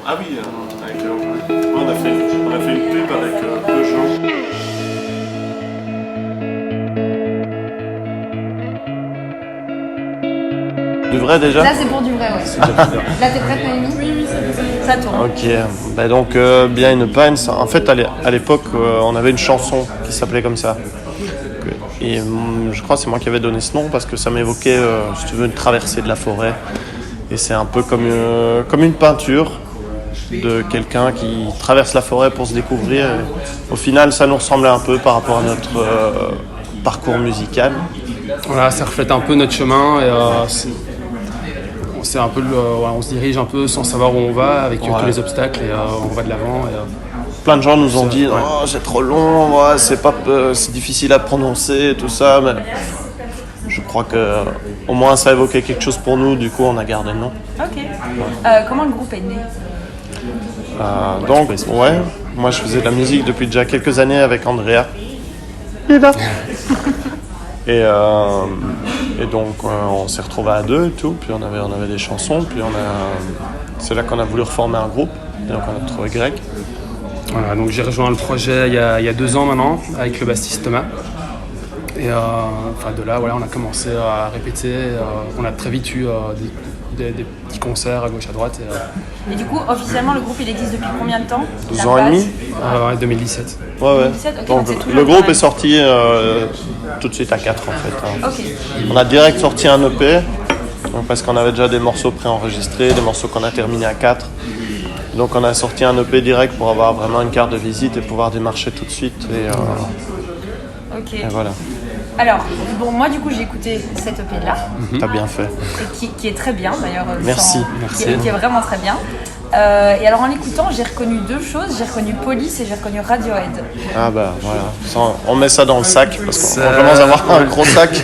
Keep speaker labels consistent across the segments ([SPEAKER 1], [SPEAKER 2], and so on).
[SPEAKER 1] Ah oui, on a fait une pub avec Peugeot. Du vrai déjà?
[SPEAKER 2] Là c'est pour du vrai, ouais. Là t'es prête, Noémie? Oui, ça tourne.
[SPEAKER 1] Ok, donc Behind the Pines, en fait à l'époque on avait une chanson qui s'appelait comme ça. Et je crois que c'est moi qui avais donné ce nom parce que ça m'évoquait, si tu veux, une traversée de la forêt. Et c'est un peu comme une peinture de quelqu'un qui traverse la forêt pour se découvrir. Et au final, ça nous ressemblait un peu par rapport à notre parcours musical.
[SPEAKER 3] Voilà, ça reflète un peu notre chemin et c'est un peu on se dirige un peu sans savoir où on va avec tous les obstacles et on va de l'avant.
[SPEAKER 1] Plein de gens nous ont dit oh, c'est trop long, c'est difficile à prononcer, tout ça, mais je crois que au moins ça évoquait quelque chose pour nous, du coup on a gardé le nom.
[SPEAKER 2] Ok. Comment le groupe est né?
[SPEAKER 1] Donc, moi je faisais de la musique depuis déjà quelques années avec Andrea. Il est là. Et donc on s'est retrouvés à deux et tout, puis on avait des chansons, puis c'est là qu'on a voulu reformer un groupe, et donc on a trouvé Greg.
[SPEAKER 3] Voilà, donc j'ai rejoint le projet il y a 2 ans maintenant avec le bassiste Thomas. Et de là, on a commencé à répéter. On a très vite eu des petits concerts à gauche à droite.
[SPEAKER 2] Et du coup, officiellement, le groupe il existe depuis combien de temps?
[SPEAKER 1] 2 ans et demi.
[SPEAKER 3] 2017.
[SPEAKER 1] Ouais.
[SPEAKER 2] 2017, okay,
[SPEAKER 1] donc le groupe est sorti tout de suite à 4 en fait.
[SPEAKER 2] Okay.
[SPEAKER 1] On a direct sorti un EP, parce qu'on avait déjà des morceaux préenregistrés, des morceaux qu'on a terminés à 4. Donc on a sorti un EP direct pour avoir vraiment une carte de visite et pouvoir démarcher tout de suite.
[SPEAKER 2] Ok.
[SPEAKER 1] Et voilà.
[SPEAKER 2] Alors, moi du coup j'ai écouté cette EP là.
[SPEAKER 1] T'as bien fait.
[SPEAKER 2] Qui est très bien d'ailleurs.
[SPEAKER 1] Merci.
[SPEAKER 2] Qui est vraiment très bien. Et alors en l'écoutant, j'ai reconnu 2 choses. J'ai reconnu Police et j'ai reconnu Radiohead.
[SPEAKER 1] Ah bah voilà. On met ça dans le sac parce qu'on commence à avoir un gros sac.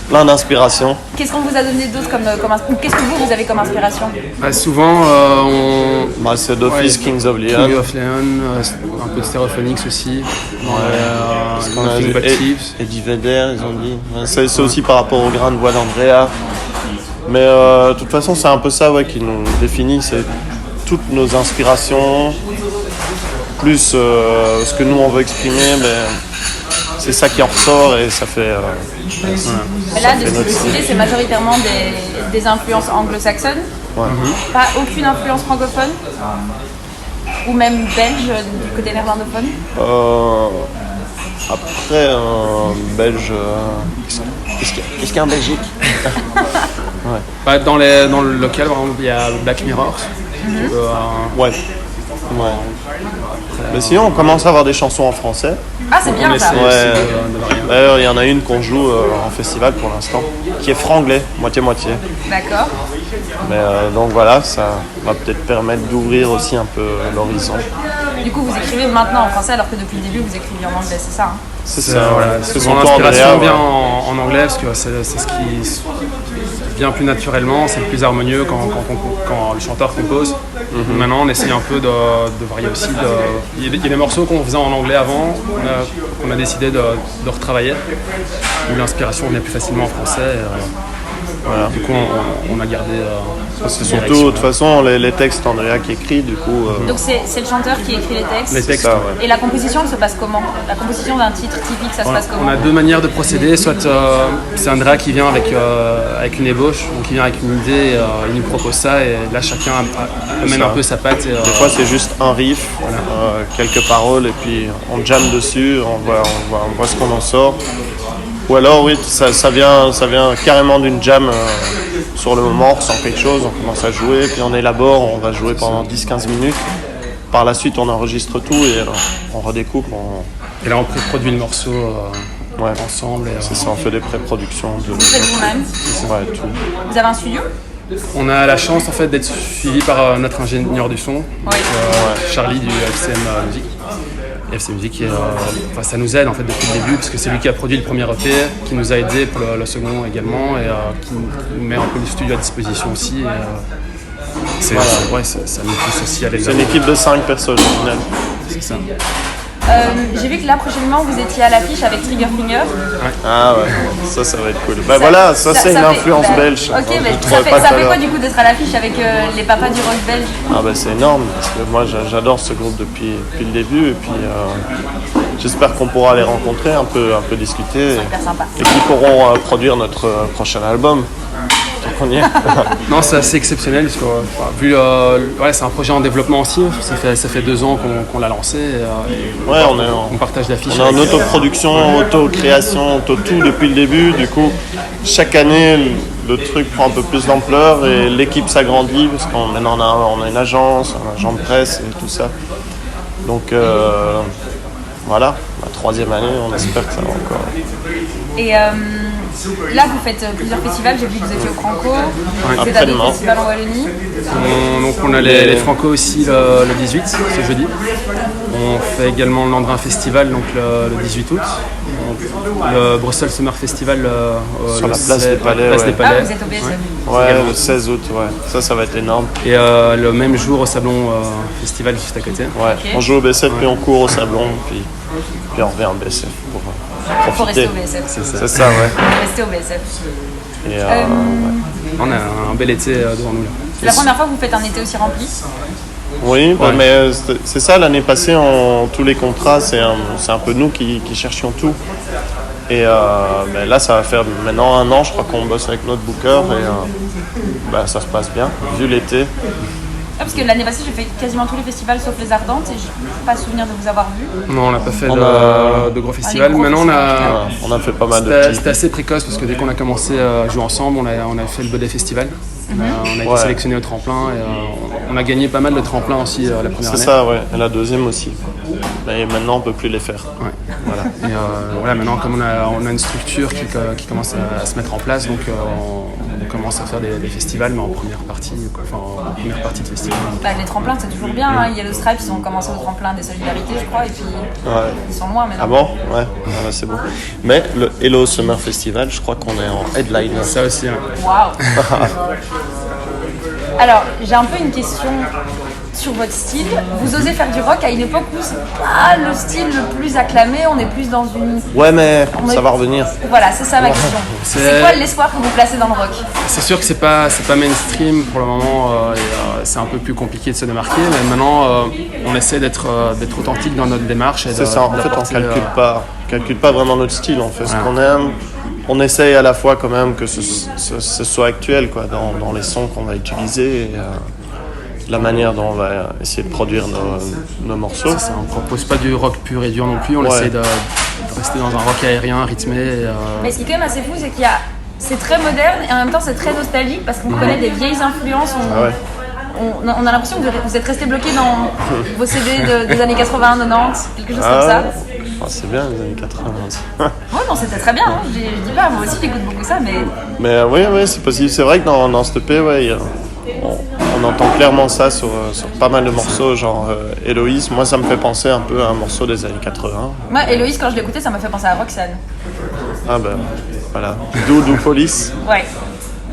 [SPEAKER 1] Plein d'inspiration.
[SPEAKER 2] Qu'est-ce qu'on vous a donné d'autre comme qu'est-ce que vous avez comme inspiration?
[SPEAKER 3] Souvent,
[SPEAKER 1] c'est d'office Kings of Leon.
[SPEAKER 3] Kings of Leon, un peu de Stereophonics aussi.
[SPEAKER 1] Eddie Vedder, ils ont dit. C'est aussi par rapport au grain de voix d'Andrea. Mais de toute façon, c'est un peu ça qui nous définit. C'est toutes nos inspirations, plus ce que nous on veut exprimer. C'est ça qui en ressort et ça fait.
[SPEAKER 2] Là, de ce que vous disiez, c'est majoritairement des influences anglo-saxonnes.
[SPEAKER 1] Ouais.
[SPEAKER 2] Pas aucune influence francophone ou même belge du côté néerlandophone.
[SPEAKER 1] Après, belge. Qu'est-ce qu'il y a en Belgique?
[SPEAKER 3] Dans le local, par exemple, il y a Black Mirror.
[SPEAKER 1] Ouais. Mais sinon, on commence à avoir des chansons en français.
[SPEAKER 2] Ah, c'est bien ça.
[SPEAKER 1] D'ailleurs, il y en a une qu'on joue en festival pour l'instant, qui est franglais, moitié-moitié.
[SPEAKER 2] D'accord.
[SPEAKER 1] Mais donc voilà, ça va peut-être permettre d'ouvrir aussi un peu l'horizon.
[SPEAKER 2] Du coup, vous écrivez maintenant en français alors que depuis le début, vous écriviez en anglais, c'est ça?
[SPEAKER 1] C'est ça,
[SPEAKER 3] voilà. Souvent l'inspiration vient en anglais parce que c'est ce qui vient plus naturellement, c'est le plus harmonieux quand le chanteur compose. Maintenant, on essaye un peu de varier aussi. Il y a des morceaux qu'on faisait en anglais avant, qu'on a décidé de retravailler, où l'inspiration vient plus facilement en français. Voilà. Du coup, on a gardé.
[SPEAKER 1] C'est surtout, de toute façon, les textes, Andrea qui écrit, du coup.
[SPEAKER 2] Donc c'est le chanteur qui écrit les textes.
[SPEAKER 3] Les textes.
[SPEAKER 1] Ça, ouais.
[SPEAKER 2] Et la composition, elle se passe comment? La composition d'un titre typique, ça se passe comment?
[SPEAKER 3] On a 2 manières de procéder. Soit c'est Andrea qui vient avec une ébauche, donc il vient avec une idée, il nous propose ça, et là chacun amène un peu sa patte.
[SPEAKER 1] Des fois, c'est juste un riff, quelques paroles, et puis on jamme dessus, on voit ce qu'on en sort. Ou alors, oui, ça vient carrément d'une jam sur le moment, on ressent quelque chose, on commence à jouer, puis on élabore, on va jouer pendant 10-15 minutes. Par la suite, on enregistre tout et on redécoupe.
[SPEAKER 3] Et là, on pré-produit le morceau ensemble.
[SPEAKER 1] C'est ça, on fait des pré-productions.
[SPEAKER 2] Vous faites vous-même?
[SPEAKER 1] Ouais, tout.
[SPEAKER 2] Vous avez un studio?
[SPEAKER 3] On a la chance en fait d'être suivi par notre ingénieur du son, Charlie du FCM Music. FC Music, ça nous aide en fait depuis le début parce que c'est lui qui a produit le premier EP, qui nous a aidé pour le second également et qui nous met un peu le studio à disposition aussi. Ça nous pousse aussi à aller.
[SPEAKER 1] C'est une équipe de 5 personnes au final.
[SPEAKER 3] C'est ça.
[SPEAKER 2] J'ai vu que là prochainement vous étiez à l'affiche avec Triggerfinger.
[SPEAKER 1] Ah ouais, ça va être cool. Bah voilà, ça c'est une influence belge.
[SPEAKER 2] Ok, mais ça fait quoi du coup d'être à l'affiche avec les papas du rock belge?
[SPEAKER 1] Ah bah c'est énorme, parce que moi j'adore ce groupe depuis le début, et puis j'espère qu'on pourra les rencontrer, un peu discuter,
[SPEAKER 2] Hyper sympa.
[SPEAKER 1] et qu'ils pourront produire notre prochain album. Donc on y est.
[SPEAKER 3] Non, c'est assez exceptionnel parce que c'est un projet en développement aussi. Ça fait 2 ans qu'on l'a lancé.
[SPEAKER 1] Ouais,
[SPEAKER 3] on partage l'affiche.
[SPEAKER 1] On est en autoproduction, auto-création, auto-tout depuis le début. Du coup, chaque année, le truc prend un peu plus d'ampleur et l'équipe s'agrandit parce qu'on maintenant on a une agence, un agent de presse et tout ça. Donc voilà, la 3e année, on espère que ça va encore.
[SPEAKER 2] Et là, vous faites plusieurs festivals. J'ai vu que vous étiez au Franco. C'est à des
[SPEAKER 1] Après-demain.
[SPEAKER 2] festivals en Wallonie.
[SPEAKER 3] Donc on a les Franco aussi le 18, ce jeudi. On fait également le Landrin Festival donc le 18 août. Le Brussels Summer Festival
[SPEAKER 1] Sur la place des Palais.
[SPEAKER 3] Place des Palais.
[SPEAKER 2] Ah, vous êtes au BSF.
[SPEAKER 1] Ouais, le 16 août, ouais. Ça va être énorme.
[SPEAKER 3] Et le même jour au Sablon Festival juste à côté.
[SPEAKER 1] Ouais,
[SPEAKER 2] Ok.
[SPEAKER 1] on joue au BSF, puis on court au Sablon, puis on revient au BSF pour
[SPEAKER 2] Faut
[SPEAKER 1] profiter.
[SPEAKER 2] rester au BSF.
[SPEAKER 1] C'est ça, ouais.
[SPEAKER 2] Rester au BSF.
[SPEAKER 1] Et,
[SPEAKER 3] On a un bel été devant nous là.
[SPEAKER 2] C'est la première fois que vous faites un été aussi rempli.
[SPEAKER 1] oui, bah,
[SPEAKER 3] Ouais.
[SPEAKER 1] mais c'est ça, l'année passée, tous les contrats, c'est un peu nous qui cherchions tout. Et là, ça va faire maintenant 1 an, je crois qu'on bosse avec notre booker, et ça se passe bien, vu l'été.
[SPEAKER 2] Parce que l'année passée, j'ai fait quasiment tous les festivals sauf les Ardentes et je n'ai pas souvenir de vous avoir vu.
[SPEAKER 3] Non, on n'a pas fait
[SPEAKER 1] On
[SPEAKER 3] de gros festivals.
[SPEAKER 2] gros
[SPEAKER 3] Maintenant,
[SPEAKER 1] On a fait pas mal de
[SPEAKER 3] c'était
[SPEAKER 1] petits.
[SPEAKER 3] c'était assez précoce parce que dès qu'on a commencé à jouer ensemble, on a fait le Baudet Festival. On a été
[SPEAKER 1] Ouais.
[SPEAKER 3] sélectionné au tremplin et on a gagné pas mal de tremplins aussi la première
[SPEAKER 1] C'est
[SPEAKER 3] année.
[SPEAKER 1] ça, ouais. Et la 2e aussi. Mais maintenant, on peut plus les faire.
[SPEAKER 3] Ouais. Et voilà, maintenant, comme on a une structure qui commence à se mettre en place, donc on commence à faire des festivals, mais en première partie, en première partie de festival.
[SPEAKER 2] Bah, les tremplins, c'est toujours bien. Hein. Yellow Stripes, ils ont commencé au tremplin des solidarités, je crois, et puis
[SPEAKER 1] Ouais.
[SPEAKER 2] ils sont loin maintenant.
[SPEAKER 1] Ah bon? Ouais, ah bah, c'est bon. Mais le Hello Summer Festival, je crois qu'on est en headline.
[SPEAKER 3] Ça aussi, ouais.
[SPEAKER 2] Waouh. Alors, j'ai un peu une question sur votre style. Vous osez faire du rock à une époque où c'est pas le style le plus acclamé, on est plus dans une...
[SPEAKER 1] Ouais, mais
[SPEAKER 2] On est-
[SPEAKER 1] ça va revenir.
[SPEAKER 2] Voilà, c'est ça ma question. C'est quoi l'espoir que vous placez dans le rock?
[SPEAKER 3] C'est sûr que c'est pas mainstream pour le moment, c'est un peu plus compliqué de se démarquer, mais maintenant on essaie d'être authentique dans notre démarche. Et
[SPEAKER 1] C'est ça, en fait, on calcule pas vraiment notre style, on fait ce qu'on aime. On essaye à la fois quand même que ce soit actuel quoi, dans les sons qu'on va utiliser et la manière dont on va essayer de produire nos morceaux.
[SPEAKER 3] C'est ça, on propose pas du rock pur et dur non plus, on
[SPEAKER 1] Ouais.
[SPEAKER 3] essaie de rester dans un rock aérien, rythmé.
[SPEAKER 2] Mais ce qui est quand même assez fou, c'est c'est très moderne et en même temps c'est très nostalgique parce qu'on connaît des vieilles influences.
[SPEAKER 1] Ah ouais.
[SPEAKER 2] On a l'impression que vous êtes resté bloqué dans vos CD des années 80, 90, quelque chose comme ça.
[SPEAKER 1] Ah, c'est bien les années 80.
[SPEAKER 2] Ouais, non, c'était très bien. Hein. Je dis pas, moi aussi j'écoute beaucoup ça, mais
[SPEAKER 1] Mais oui, c'est possible. C'est vrai que dans cette EP, on entend clairement ça sur pas mal de morceaux, genre Héloïse. Moi, ça me fait penser un peu à un morceau des années 80.
[SPEAKER 2] moi, Héloïse, quand je l'écoutais, ça m'a fait penser à Roxane.
[SPEAKER 1] Ah ben, voilà. Doudou Police.
[SPEAKER 2] Ouais,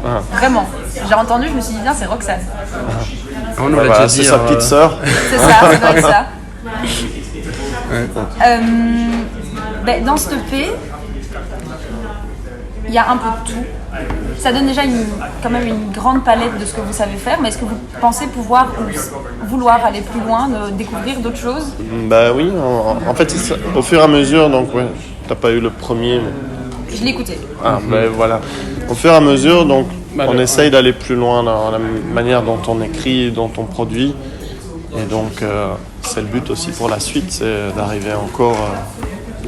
[SPEAKER 1] Ah.
[SPEAKER 2] vraiment. J'ai entendu, je me suis dit, bien, c'est Roxane.
[SPEAKER 3] On nous
[SPEAKER 1] Ouais,
[SPEAKER 3] l'a
[SPEAKER 1] voilà,
[SPEAKER 3] déjà
[SPEAKER 1] c'est
[SPEAKER 3] dit.
[SPEAKER 1] sa petite sœur.
[SPEAKER 2] C'est ça, ça doit être ça. Dans cette EP, il y a un peu de tout. Ça donne déjà quand même une grande palette de ce que vous savez faire, mais est-ce que vous pensez pouvoir ou vouloir aller plus loin, découvrir d'autres choses?
[SPEAKER 1] Bah oui, en fait, c'est ça. Au fur et à mesure, donc ouais, t'as pas eu le premier, mais...
[SPEAKER 2] Je l'ai écouté.
[SPEAKER 1] Ah, ben voilà. Au fur et à mesure, donc,
[SPEAKER 3] Bah,
[SPEAKER 1] on essaye d'aller plus loin dans la manière dont on écrit, dont on produit. Et donc, c'est le but aussi pour la suite, c'est d'arriver encore...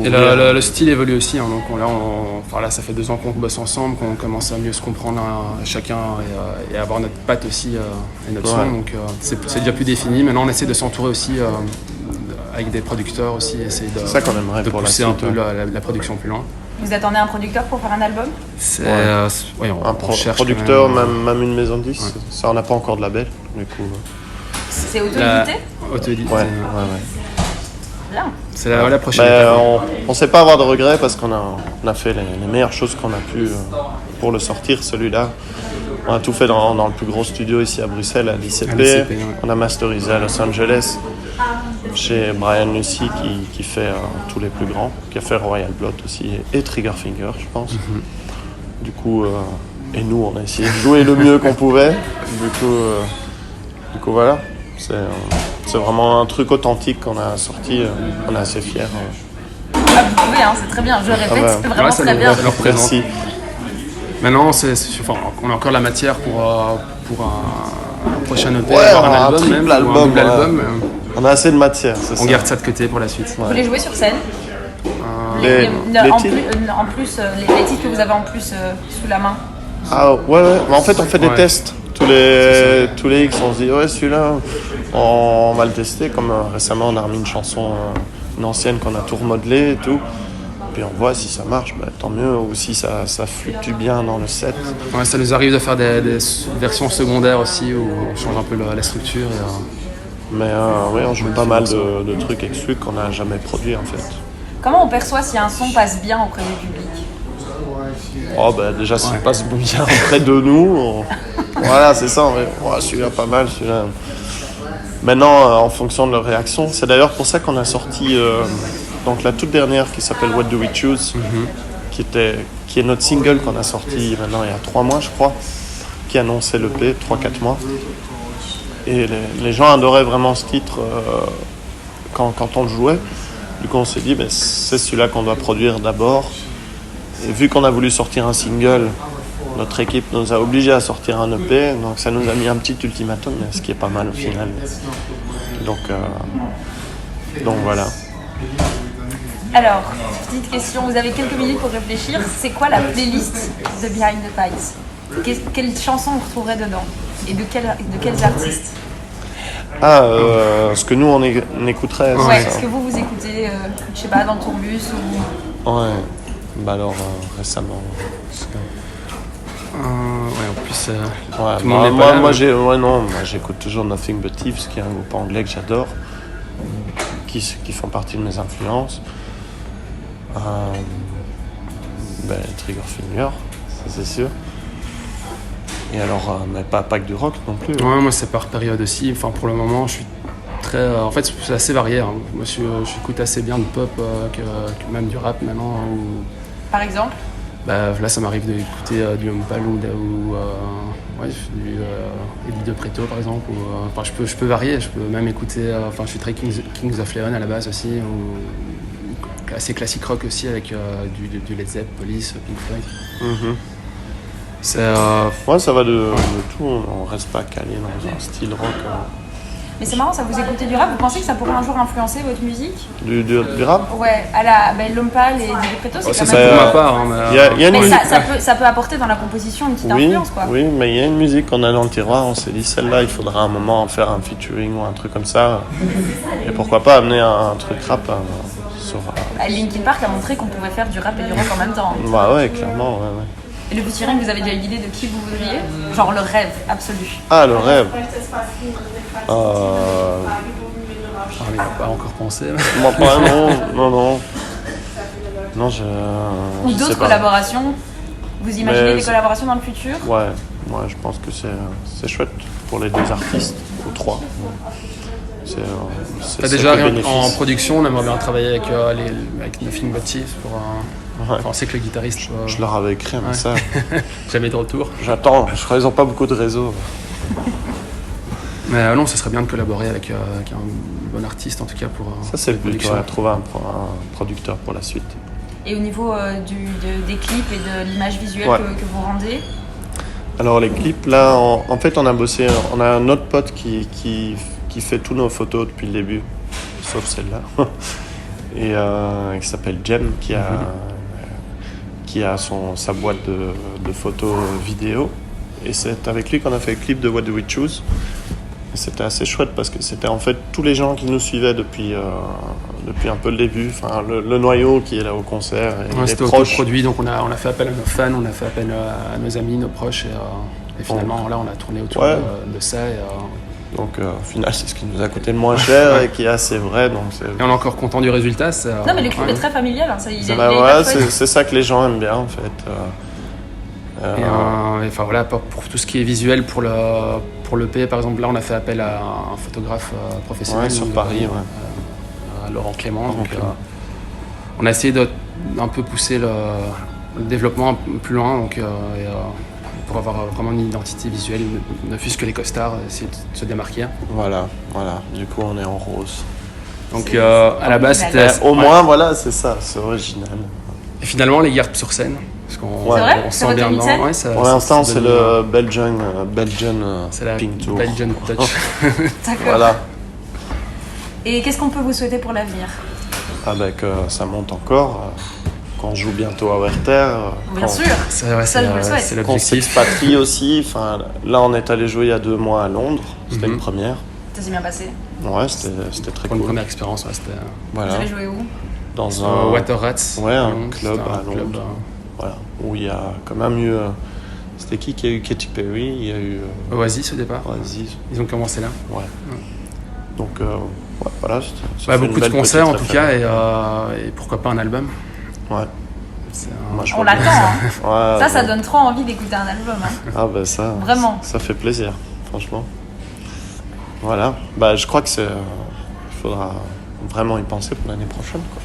[SPEAKER 3] Et le style évolue aussi, hein, donc là ça fait 2 ans qu'on bosse ensemble, qu'on commence à mieux se comprendre chacun et avoir notre patte aussi et notre son,
[SPEAKER 1] Ouais.
[SPEAKER 3] donc c'est déjà plus défini. Maintenant on essaie de s'entourer aussi avec des producteurs aussi, essayer de,
[SPEAKER 1] ça qu'on aimerait
[SPEAKER 3] de
[SPEAKER 1] pour la
[SPEAKER 3] pousser
[SPEAKER 1] suite,
[SPEAKER 3] un peu
[SPEAKER 1] ouais.
[SPEAKER 3] la production plus loin.
[SPEAKER 2] Vous attendez un producteur pour faire un album?
[SPEAKER 3] Ouais, on cherche
[SPEAKER 1] producteur,
[SPEAKER 3] quand même,
[SPEAKER 1] même une maison de disques. Ça, on n'a pas encore de label, du coup.
[SPEAKER 2] C'est auto-édité?
[SPEAKER 3] auto-édité.
[SPEAKER 1] Ouais.
[SPEAKER 2] Bien.
[SPEAKER 3] C'est la prochaine
[SPEAKER 1] Ben,
[SPEAKER 3] étape.
[SPEAKER 1] on ne sait pas avoir de regrets parce qu'on a fait les meilleures choses qu'on a pu pour le sortir, celui-là. On a tout fait dans le plus gros studio ici à Bruxelles, à l'ICP.
[SPEAKER 3] À l'ICP, ouais.
[SPEAKER 1] On a masterisé à Los Angeles. chez Brian Lucy qui fait tous les plus grands, qui a fait Royal Blood aussi et Triggerfinger, je pense. Du coup, et nous, on a essayé de jouer le mieux qu'on pouvait. Du coup, voilà. C'est vraiment un truc authentique qu'on a sorti. On est assez fiers.
[SPEAKER 2] Ah, vous pouvez, hein, c'est très bien. Je répète, c'est vraiment
[SPEAKER 3] ça
[SPEAKER 2] très
[SPEAKER 3] nous
[SPEAKER 2] bien.
[SPEAKER 3] représente.
[SPEAKER 1] Merci.
[SPEAKER 3] Maintenant, on a encore la matière pour un prochain EP,
[SPEAKER 1] Ouais,
[SPEAKER 3] voire
[SPEAKER 1] un
[SPEAKER 3] album
[SPEAKER 1] triple
[SPEAKER 3] même, ou
[SPEAKER 1] album,
[SPEAKER 3] un double
[SPEAKER 1] ouais.
[SPEAKER 3] album.
[SPEAKER 1] On a assez de matière, c'est ça.
[SPEAKER 3] On garde ça de côté pour la suite.
[SPEAKER 2] Vous voulez jouer sur scène
[SPEAKER 1] Les
[SPEAKER 2] en
[SPEAKER 1] titres
[SPEAKER 2] plus, les titres que vous avez en plus sous la main.
[SPEAKER 1] Ah ouais. Mais en fait, on fait des tests. Tous les X, on se dit, ouais, celui-là, on va le tester. Comme récemment, on a remis une chanson, une ancienne qu'on a tout remodelé et tout. Puis on voit si ça marche, tant mieux. Ou si ça fluctue bien dans le set.
[SPEAKER 3] Ouais, ça nous arrive de faire des versions secondaires aussi où on change un peu la structure.
[SPEAKER 1] Mais oui, on joue pas mal de trucs exclus qu'on n'a jamais produits en fait.
[SPEAKER 2] Comment on perçoit si un son passe bien auprès du public?
[SPEAKER 1] Oh déjà s'il passe bien auprès de nous, voilà c'est ça, celui-là pas mal, celui-là. Maintenant en fonction de leur réaction, c'est d'ailleurs pour ça qu'on a sorti donc la toute dernière qui s'appelle What Do We Choose, qui est notre single qu'on a sorti maintenant il y a 3 mois je crois, qui annonçait l'EP, 3-4 mois. Et les gens adoraient vraiment ce titre quand on le jouait. Du coup on s'est dit c'est celui-là qu'on doit produire d'abord. Et vu qu'on a voulu sortir un single, notre équipe nous a obligés à sortir un EP, donc ça nous a mis un petit ultimatum, ce qui est pas mal au final. Donc voilà.
[SPEAKER 2] Alors, petite question, vous avez quelques minutes pour réfléchir. C'est quoi la playlist de Behind the Pipes? Quelles chansons vous retrouverez dedans? Et de quels artistes?
[SPEAKER 1] Ce que nous on écouterait.
[SPEAKER 2] Ouais, ce que vous écoutez, je sais pas, dans le tourbus ou...
[SPEAKER 1] Ouais. Alors récemment.
[SPEAKER 3] En plus,
[SPEAKER 1] Ouais,
[SPEAKER 3] tout le monde n'est pas là,
[SPEAKER 1] moi j'écoute toujours Nothing But Thieves, qui est un groupe anglais que j'adore, qui font partie de mes influences. Triggerfinger, ça c'est sûr. Et alors, mais pas que du rock non plus.
[SPEAKER 3] Ouais, moi c'est par période aussi. Enfin, pour le moment, je suis très. En fait, c'est assez varié. Hein. Moi, j'écoute assez bien de pop que même du rap maintenant.
[SPEAKER 2] Par exemple?
[SPEAKER 3] Là, ça m'arrive d'écouter du Ompal ou du Eddie De Preto par exemple. Je peux varier. Je peux même écouter. Je suis très Kings of Leon à la base aussi. Ou assez classique rock aussi avec du Led Zepp, Police, Pink Floyd.
[SPEAKER 1] Ouais, ça va de tout, on reste pas calé dans un style rock.
[SPEAKER 2] Mais c'est marrant, ça vous écoutez du rap, vous pensez que ça pourrait un jour influencer votre musique?
[SPEAKER 1] Du rap?
[SPEAKER 2] Ouais, L'Ompal et Di Preto, c'est quand
[SPEAKER 3] ça
[SPEAKER 2] même...
[SPEAKER 3] pour ma part.
[SPEAKER 2] Mais ça peut apporter dans la composition une petite influence, quoi.
[SPEAKER 1] Oui, mais il y a une musique qu'on a dans le tiroir, on s'est dit celle-là, il faudra un moment en faire un featuring ou un truc comme ça. Et pourquoi pas amener un truc rap sur...
[SPEAKER 2] Linkin Park a montré qu'on pouvait faire du rap et du rock en même temps.
[SPEAKER 1] Bah ouais, clairement, ouais.
[SPEAKER 2] Et le featuring, vous avez déjà une idée de qui vous voudriez? Genre le rêve absolu.
[SPEAKER 1] Ah, le rêve.
[SPEAKER 3] Il n'a pas encore pensé.
[SPEAKER 1] Moi pas, non. Non,
[SPEAKER 2] Ou d'autres collaborations? Vous imaginez des collaborations dans le futur?
[SPEAKER 1] Ouais, je pense que c'est chouette pour les 2 artistes, ou 3.
[SPEAKER 3] Déjà, en production, on aimerait bien travailler avec Nothing But Thieves pour on sait que le guitariste...
[SPEAKER 1] Je leur avais écrit un message.
[SPEAKER 3] Jamais de retour.
[SPEAKER 1] J'attends, je crois qu'ils n'ont pas beaucoup de réseaux.
[SPEAKER 3] Mais non, ce serait bien de collaborer avec un bon artiste en tout cas pour...
[SPEAKER 1] Ça c'est le but, trouver un producteur pour la suite.
[SPEAKER 2] Et au niveau des clips et de l'image visuelle que vous rendez?
[SPEAKER 1] Alors les clips, là, en fait on a bossé, on a un autre pote qui fait tous nos photos depuis le début, sauf celle-là. Et qui s'appelle Jem, qui a sa boîte de photos vidéo. Et c'est avec lui qu'on a fait le clip de What Do We Choose. Et c'était assez chouette parce que c'était en fait tous les gens qui nous suivaient depuis un peu le début. Enfin, le noyau qui est là au concert. Et
[SPEAKER 3] c'était autoproduit, donc on a fait appel à nos fans, on a fait appel à nos amis, nos proches. Et finalement, là, on a tourné autour de ça.
[SPEAKER 1] Donc au final, c'est ce qui nous a coûté le moins cher et qui est assez vrai. Donc
[SPEAKER 3] et on est encore content du résultat.
[SPEAKER 2] Non, mais le clip est très familial. Hein,
[SPEAKER 1] c'est ça que les gens aiment bien en fait.
[SPEAKER 3] Enfin voilà, pour tout ce qui est visuel pour l'EP, par exemple, là on a fait appel à un photographe professionnel
[SPEAKER 1] sur Paris.
[SPEAKER 3] Laurent Clément. Donc, on a essayé d'un peu pousser le développement un peu plus loin, donc, pour avoir vraiment une identité visuelle, ne fût-ce que les costards, essayer de se démarquer.
[SPEAKER 1] Voilà. Du coup, on est en rose.
[SPEAKER 3] Donc à la base, c'était...
[SPEAKER 1] Au moins, voilà, c'est ça, c'est original.
[SPEAKER 3] Et finalement, les gardes sur scène. Parce qu'on
[SPEAKER 2] C'est vrai?
[SPEAKER 3] on
[SPEAKER 2] C'est
[SPEAKER 3] sent
[SPEAKER 2] votre
[SPEAKER 3] bien
[SPEAKER 2] ami de
[SPEAKER 3] dedans.
[SPEAKER 2] scène?
[SPEAKER 1] Pour l'instant, c'est
[SPEAKER 3] devenu,
[SPEAKER 1] le Belgian
[SPEAKER 3] c'est la
[SPEAKER 1] Pink Tour.
[SPEAKER 3] Belgian Touch.
[SPEAKER 2] D'accord.
[SPEAKER 1] Voilà.
[SPEAKER 2] Et qu'est-ce qu'on peut vous souhaiter pour l'avenir?
[SPEAKER 1] Que ça monte encore. Qu'on joue bientôt à Werther.
[SPEAKER 2] Bien sûr.
[SPEAKER 3] C'est vrai,
[SPEAKER 2] Ça, je vous le souhaite.
[SPEAKER 3] c'est
[SPEAKER 1] Qu'on
[SPEAKER 3] l'objectif.
[SPEAKER 1] s'expatrie aussi. Enfin, là, on est allé jouer il y a 2 mois à Londres. C'était une première.
[SPEAKER 2] Ça s'est bien passé.
[SPEAKER 1] Ouais, c'était très
[SPEAKER 3] Pour une
[SPEAKER 1] cool.
[SPEAKER 3] première expérience, ouais, c'était
[SPEAKER 2] Vous
[SPEAKER 1] Voilà.
[SPEAKER 2] avez joué où?
[SPEAKER 1] Dans un
[SPEAKER 3] Water Rats.
[SPEAKER 1] Ouais, un
[SPEAKER 3] Donc,
[SPEAKER 1] club
[SPEAKER 3] c'était
[SPEAKER 1] à Londres. Voilà, où il y a quand même eu. C'était qui a eu Katy Perry? Il y a eu
[SPEAKER 3] Oasis au départ.
[SPEAKER 1] Oasis.
[SPEAKER 3] Ils ont commencé là.
[SPEAKER 1] Ouais. Donc, voilà. Ça fait
[SPEAKER 3] Beaucoup
[SPEAKER 1] une
[SPEAKER 3] de
[SPEAKER 1] belle
[SPEAKER 3] concerts en
[SPEAKER 1] petite
[SPEAKER 3] tout cas,
[SPEAKER 1] référence.
[SPEAKER 3] et pourquoi pas un album.
[SPEAKER 1] Ouais.
[SPEAKER 3] C'est
[SPEAKER 1] Moi, je
[SPEAKER 2] On
[SPEAKER 1] vois
[SPEAKER 2] l'attend.
[SPEAKER 1] bien.
[SPEAKER 2] Hein.
[SPEAKER 1] Ouais,
[SPEAKER 2] Ça
[SPEAKER 1] ouais.
[SPEAKER 2] donne trop envie d'écouter un album. Hein.
[SPEAKER 1] Ça.
[SPEAKER 2] Vraiment.
[SPEAKER 1] Ça fait plaisir, franchement. Voilà. Je crois que il faudra vraiment y penser pour l'année prochaine, quoi.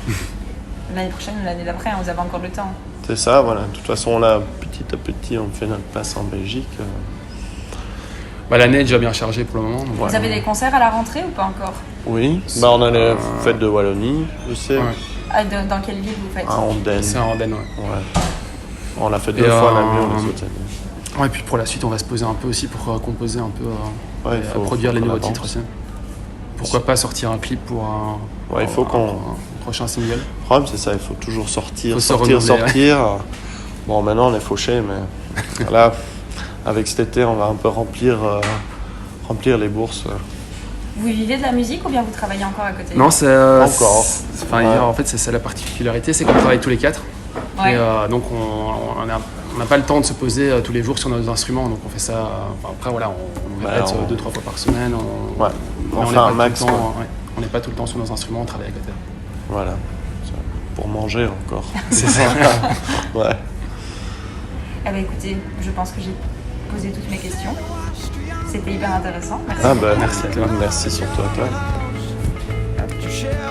[SPEAKER 2] L'année prochaine ou l'année d'après, vous avez encore le temps.
[SPEAKER 1] C'est ça, voilà. De toute façon, là, petit à petit, on fait notre place en Belgique.
[SPEAKER 3] L'année est déjà bien chargée pour le moment. Donc,
[SPEAKER 2] Vous avez des concerts à la rentrée ou pas encore?
[SPEAKER 1] Oui. On a les fêtes de Wallonie, je sais.
[SPEAKER 3] Ouais.
[SPEAKER 2] Dans quelle ville vous faites?
[SPEAKER 1] À Andenne.
[SPEAKER 3] C'est en Andenne, ouais.
[SPEAKER 1] Ouais. On l'a fait 2
[SPEAKER 3] Et,
[SPEAKER 1] fois, la mieux, les autres années.
[SPEAKER 3] Ouais, et puis pour la suite, on va se poser un peu aussi pour composer un peu,
[SPEAKER 1] Ouais,
[SPEAKER 3] et
[SPEAKER 1] il faut
[SPEAKER 3] produire les
[SPEAKER 1] qu'on
[SPEAKER 3] nouveaux
[SPEAKER 1] avance.
[SPEAKER 3] titres aussi. Pourquoi pas sortir un clip pour
[SPEAKER 1] Ouais, il faut qu'on.
[SPEAKER 3] un prochain single.
[SPEAKER 1] Le problème, c'est ça, il faut toujours sortir,
[SPEAKER 3] Faut se
[SPEAKER 1] sortir.
[SPEAKER 3] renouveler,
[SPEAKER 1] Bon, maintenant, on est fauché, mais là, avec cet été, on va un peu remplir les bourses.
[SPEAKER 2] Vous vivez de la musique ou bien vous travaillez encore à côté?
[SPEAKER 3] Non, c'est...
[SPEAKER 1] Encore.
[SPEAKER 3] Enfin,
[SPEAKER 1] Ouais.
[SPEAKER 3] en fait, c'est ça la particularité, c'est qu'on travaille tous les 4.
[SPEAKER 2] Ouais.
[SPEAKER 3] Et donc, on n'a pas le temps de se poser tous les jours sur nos instruments. Donc, on fait ça... après, voilà, on répète 2-3 fois par semaine.
[SPEAKER 1] Ouais.
[SPEAKER 3] Mais
[SPEAKER 1] On
[SPEAKER 3] n'est
[SPEAKER 1] fait
[SPEAKER 3] pas
[SPEAKER 1] un
[SPEAKER 3] tout le
[SPEAKER 1] max,
[SPEAKER 3] temps,
[SPEAKER 1] quoi.
[SPEAKER 3] ouais. On n'est pas tout le temps sur nos instruments, on travaille à côté.
[SPEAKER 1] Voilà. Pour manger encore.
[SPEAKER 3] C'est ça.
[SPEAKER 1] Ouais.
[SPEAKER 2] Écoutez, je pense que j'ai posé toutes mes questions. C'était hyper intéressant. Merci.
[SPEAKER 1] Merci à toi. Merci surtout à toi.
[SPEAKER 4] To share